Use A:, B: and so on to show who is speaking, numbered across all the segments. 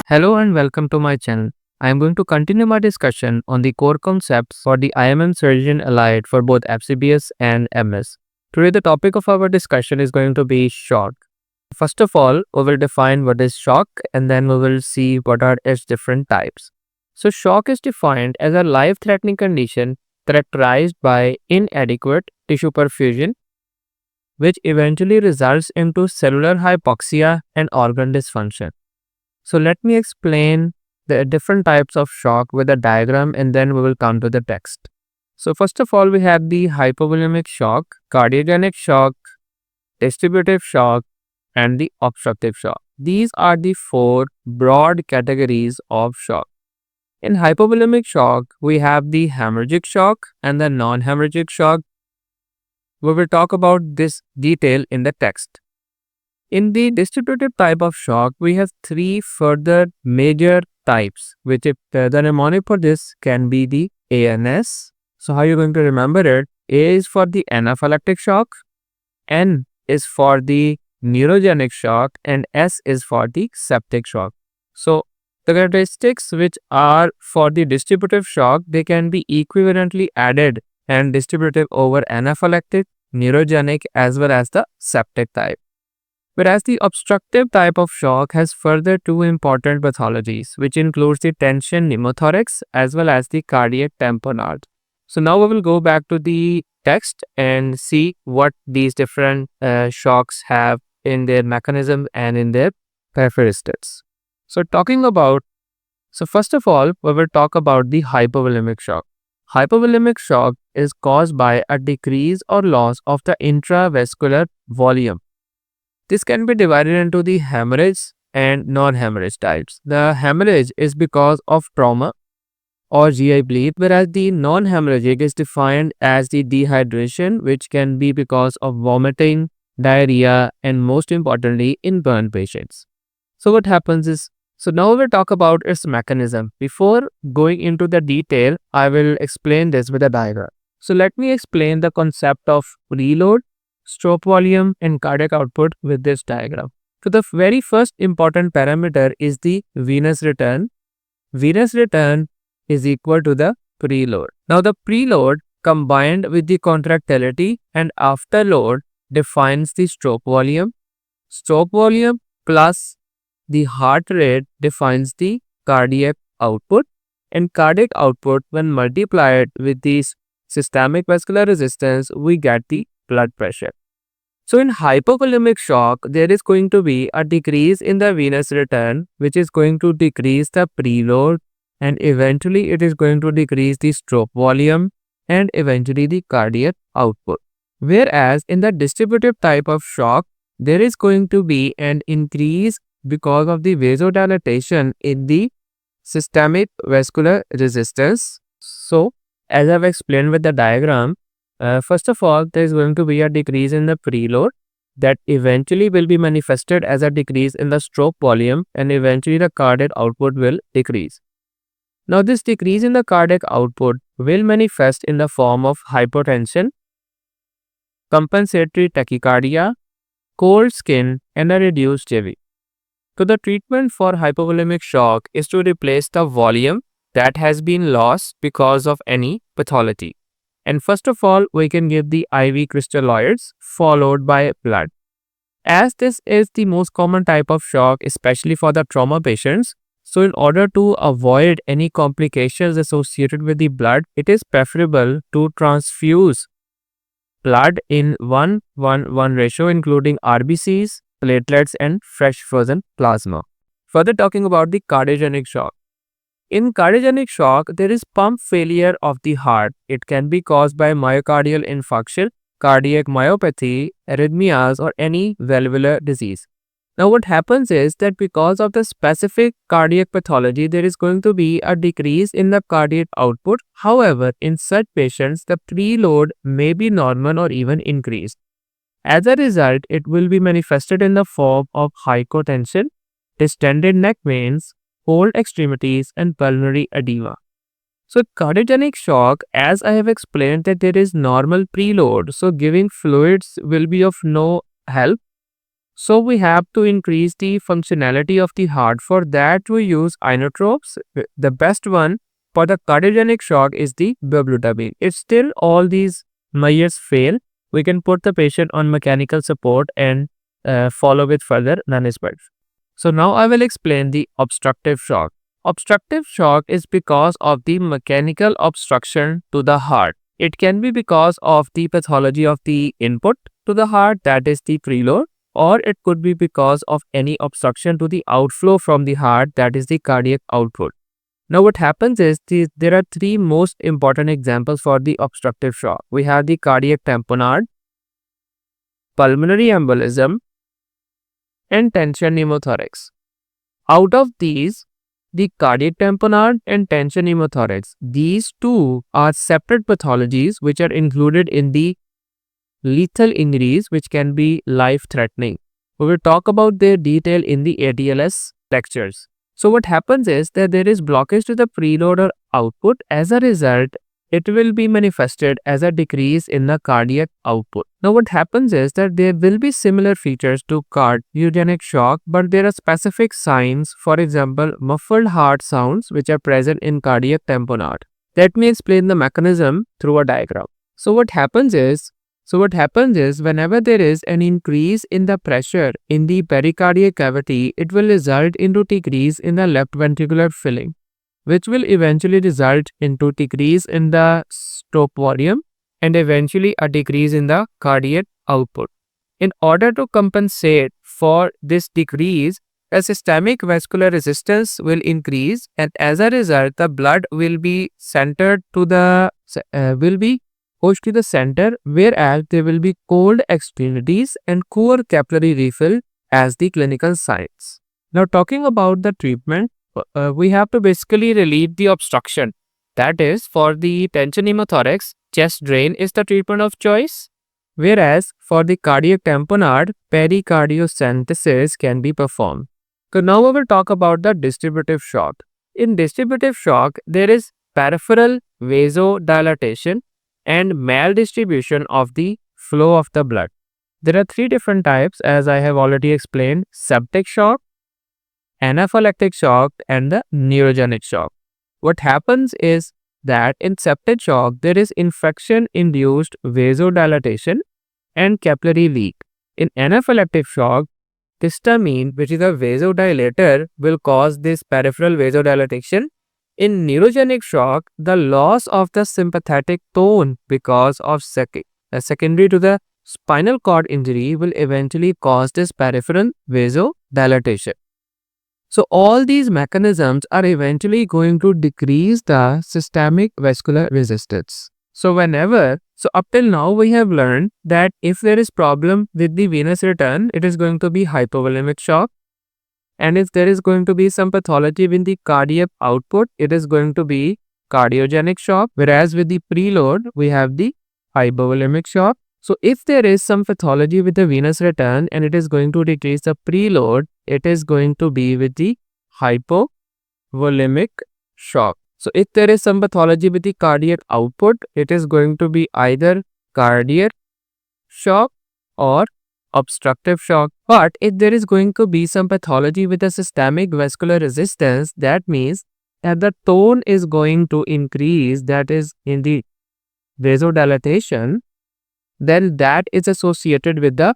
A: Hello and welcome to my channel. I am going to continue my discussion on the core concepts for the IMM surgeon allied for both FCPS and MS. Today the topic of our discussion is going to be shock. First of all, we will define what is shock and then we will see what are its different types. So shock is defined as a life-threatening condition characterized by inadequate tissue perfusion which eventually results into cellular hypoxia and organ dysfunction. So let me explain the different types of shock with a diagram and then we will come to the text. So first of all, we have the hypovolemic shock, cardiogenic shock, distributive shock, and the obstructive shock. These are the four broad categories of shock. In hypovolemic shock, we have the hemorrhagic shock and the non-hemorrhagic shock. We will talk about this detail in the text. In the distributive type of shock, we have three further major types, which the mnemonic for this can be the ANS. So how are you going to remember it? A is for the anaphylactic shock, N is for the neurogenic shock, and S is for the septic shock. So the characteristics which are for the distributive shock, they can be equivalently added and distributive over anaphylactic, neurogenic as well as the septic type. Whereas the obstructive type of shock has further two important pathologies, which includes the tension pneumothorax as well as the cardiac tamponade. So now we will go back to the text and see what these different shocks have in their mechanism and in their characteristics. So first of all, we will talk about the hypovolemic shock. Hypovolemic shock is caused by a decrease or loss of the intravascular volume. This can be divided into the hemorrhage and non-hemorrhage types. The hemorrhage is because of trauma or GI bleed, whereas the non-hemorrhagic is defined as the dehydration, which can be because of vomiting, diarrhea, and most importantly, in burn patients. So what happens is, so now we'll talk about its mechanism. Before going into the detail, I will explain this with a diagram. So let me explain the concept of preload, stroke volume, and cardiac output with this diagram. So the very first important parameter is the venous return. Venous return is equal to the preload. Now the preload combined with the contractility and afterload defines the stroke volume. Stroke volume plus the heart rate defines the cardiac output, and cardiac output when multiplied with the systemic vascular resistance, we get the blood pressure. So in hypovolemic shock, there is going to be a decrease in the venous return, which is going to decrease the preload, and eventually it is going to decrease the stroke volume and eventually the cardiac output. Whereas in the distributive type of shock, there is going to be an increase because of the vasodilatation in the systemic vascular resistance. So as I've explained with the diagram, first of all, there is going to be a decrease in the preload that eventually will be manifested as a decrease in the stroke volume, and eventually the cardiac output will decrease. Now this decrease in the cardiac output will manifest in the form of hypotension, compensatory tachycardia, cold skin, and a reduced JV. So the treatment for hypovolemic shock is to replace the volume that has been lost because of any pathology. And first of all, we can give the IV crystalloids followed by blood. As this is the most common type of shock, especially for the trauma patients, so in order to avoid any complications associated with the blood, it is preferable to transfuse blood in 1:1:1 ratio, including RBCs, platelets, and fresh frozen plasma. Further talking about the cardiogenic shock. In cardiogenic shock, there is pump failure of the heart. It can be caused by myocardial infarction, cardiac myopathy, arrhythmias, or any valvular disease. Now what happens is that because of the specific cardiac pathology, there is going to be a decrease in the cardiac output. However, in such patients, the preload may be normal or even increased. As a result, it will be manifested in the form of hypotension, distended neck veins, cold extremities, and pulmonary edema. So cardiogenic shock, as I have explained, that there is normal preload, so giving fluids will be of no help. So we have to increase the functionality of the heart. For that we use inotropes. The best one for the cardiogenic shock is the buprenorphine. If still all these measures fail, we can put the patient on mechanical support and follow with further management. So now I will explain the obstructive shock. Obstructive shock is because of the mechanical obstruction to the heart. It can be because of the pathology of the input to the heart, that is the preload, or it could be because of any obstruction to the outflow from the heart, that is the cardiac output. Now what happens is there are three most important examples for the obstructive shock. We have the cardiac tamponade, pulmonary embolism, and tension pneumothorax. Out of these, the cardiac tamponade and tension pneumothorax, these two are separate pathologies which are included in the lethal injuries which can be life-threatening. We will talk about their detail in the ATLS lectures. So what happens is that there is blockage to the preload or output. As a result, it will be manifested as a decrease in the cardiac output. Now what happens is that there will be similar features to cardiogenic shock, but there are specific signs, for example, muffled heart sounds which are present in cardiac tamponade. Let me explain the mechanism through a diagram. So what happens is whenever there is an increase in the pressure in the pericardial cavity, it will result into decrease in the left ventricular filling, which will eventually result into decrease in the stroke volume and eventually a decrease in the cardiac output. In order to compensate for this decrease, a systemic vascular resistance will increase, and as a result, the blood will be pushed to the center, whereas there will be cold extremities and poor capillary refill as the clinical signs. Now talking about the treatment, we have to basically relieve the obstruction. That is, for the tension pneumothorax, chest drain is the treatment of choice, whereas for the cardiac tamponade, pericardiocentesis can be performed. So now we will talk about the distributive shock. In distributive shock, there is peripheral vasodilatation and maldistribution of the flow of the blood. There are three different types, as I have already explained: septic shock, anaphylactic shock, and the neurogenic shock. What happens is that in septic shock, there is infection-induced vasodilatation and capillary leak. In anaphylactic shock, histamine, which is a vasodilator, will cause this peripheral vasodilatation. In neurogenic shock, the loss of the sympathetic tone because of secondary to the spinal cord injury will eventually cause this peripheral vasodilatation. So all these mechanisms are eventually going to decrease the systemic vascular resistance. So up till now we have learned that if there is problem with the venous return, it is going to be hypovolemic shock. And if there is going to be some pathology with the cardiac output, it is going to be cardiogenic shock. Whereas with the preload, we have the hypovolemic shock. So if there is some pathology with the venous return and it is going to decrease the preload, it is going to be with the hypovolemic shock. So if there is some pathology with the cardiac output, it is going to be either cardiac shock or obstructive shock. But if there is going to be some pathology with a systemic vascular resistance, that means that the tone is going to increase, that is in the vasodilatation, then that is associated with the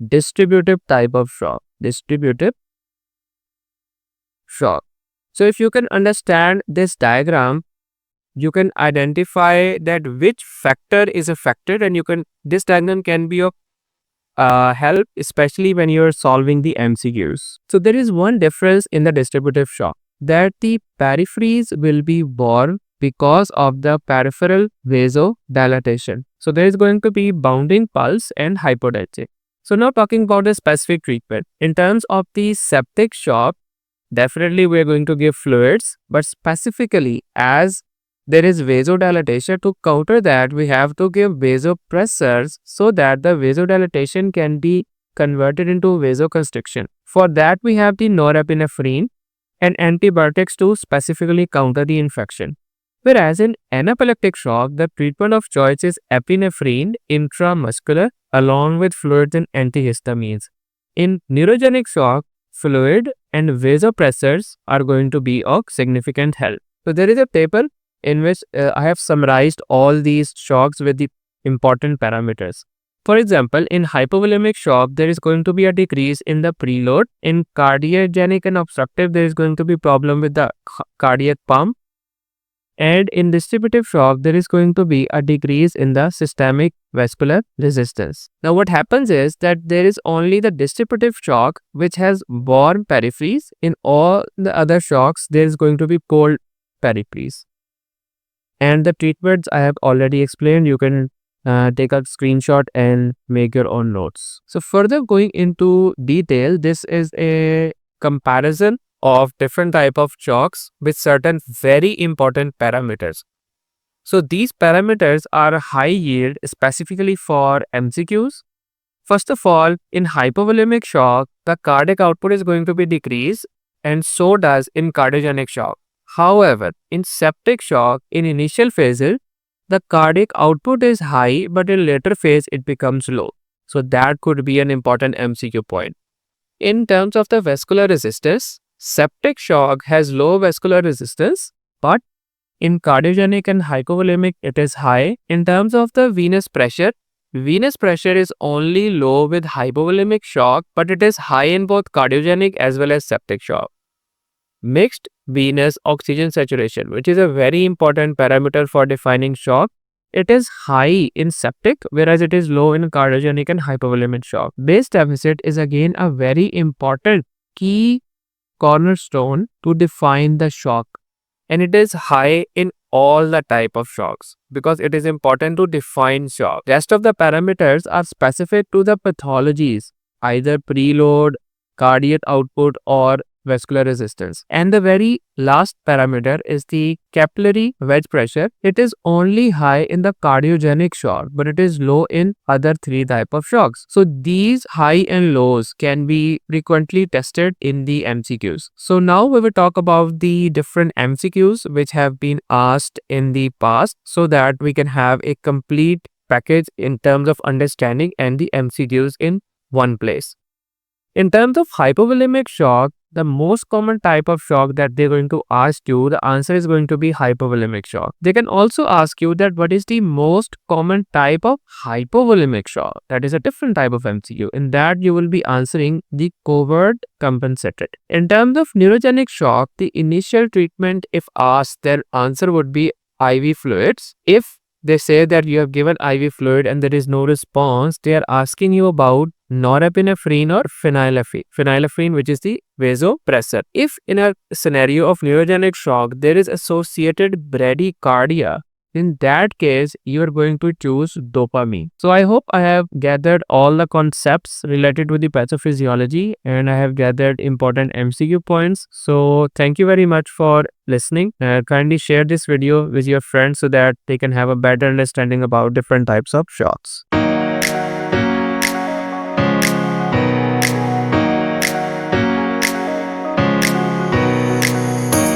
A: distributive type of shock. Distributive shock. So if you can understand this diagram, you can identify that which factor is affected, and this diagram can be of help, especially when you're solving the MCQs. So there is one difference in the distributive shock, that the peripheries will be warm because of the peripheral vasodilatation. So there is going to be bounding pulse and hypotension. So now talking about the specific treatment. In terms of the septic shock, definitely we are going to give fluids, but specifically as there is vasodilatation, to counter that we have to give vasopressors so that the vasodilatation can be converted into vasoconstriction. For that we have the norepinephrine and antibiotics to specifically counter the infection. Whereas in anaphylactic shock, the treatment of choice is epinephrine intramuscular along with fluids and antihistamines. In neurogenic shock, fluid and vasopressors are going to be of significant help. So there is a table in which I have summarized all these shocks with the important parameters. For example, in hypovolemic shock, there is going to be a decrease in the preload. In cardiogenic and obstructive, there is going to be problem with the cardiac pump. And in distributive shock, there is going to be a decrease in the systemic vascular resistance. Now, what happens is that there is only the distributive shock which has warm peripheries. In all the other shocks, there is going to be cold peripheries. And the treatments I have already explained. You can take a screenshot and make your own notes. So further going into detail, this is a comparison of different type of shocks with certain very important parameters. So these parameters are high yield specifically for MCQs. First of all, in hypovolemic shock, the cardiac output is going to be decreased, and so does in cardiogenic shock. However, in septic shock, in initial phases, the cardiac output is high, but in later phase it becomes low. So that could be an important MCQ point. In terms of the vascular resistance, septic shock has low vascular resistance, but in cardiogenic and hypovolemic it is high. In terms of the venous pressure is only low with hypovolemic shock, but it is high in both cardiogenic as well as septic shock. Mixed venous oxygen saturation, which is a very important parameter for defining shock. It is high in septic, whereas it is low in cardiogenic and hypovolemic shock. Base deficit is again a very important key cornerstone to define the shock, and it is high in all the type of shocks because it is important to define shock. Rest of the parameters are specific to the pathologies, either preload, cardiac output, or vascular resistance. And the very last parameter is the capillary wedge pressure. It is only high in the cardiogenic shock, but it is low in other three type of shocks. So these high and lows can be frequently tested in the MCQs. So now we will talk about the different MCQs which have been asked in the past so that we can have a complete package in terms of understanding and the MCQs in one place. In terms of hypovolemic shock, the most common type of shock that they're going to ask you, the answer is going to be hypovolemic shock. They can also ask you that what is the most common type of hypovolemic shock. That is a different type of MCQ. In that you will be answering the covert compensated. In terms of neurogenic shock, the initial treatment, if asked, their answer would be IV fluids. If they say that you have given IV fluid and there is no response, they are asking you about norepinephrine or phenylephrine, which is the vasopressor. If in a scenario of neurogenic shock, there is associated bradycardia, in that case, you are going to choose dopamine. So I hope I have gathered all the concepts related to the pathophysiology and I have gathered important MCQ points. So thank you very much for listening. Kindly share this video with your friends so that they can have a better understanding about different types of shocks.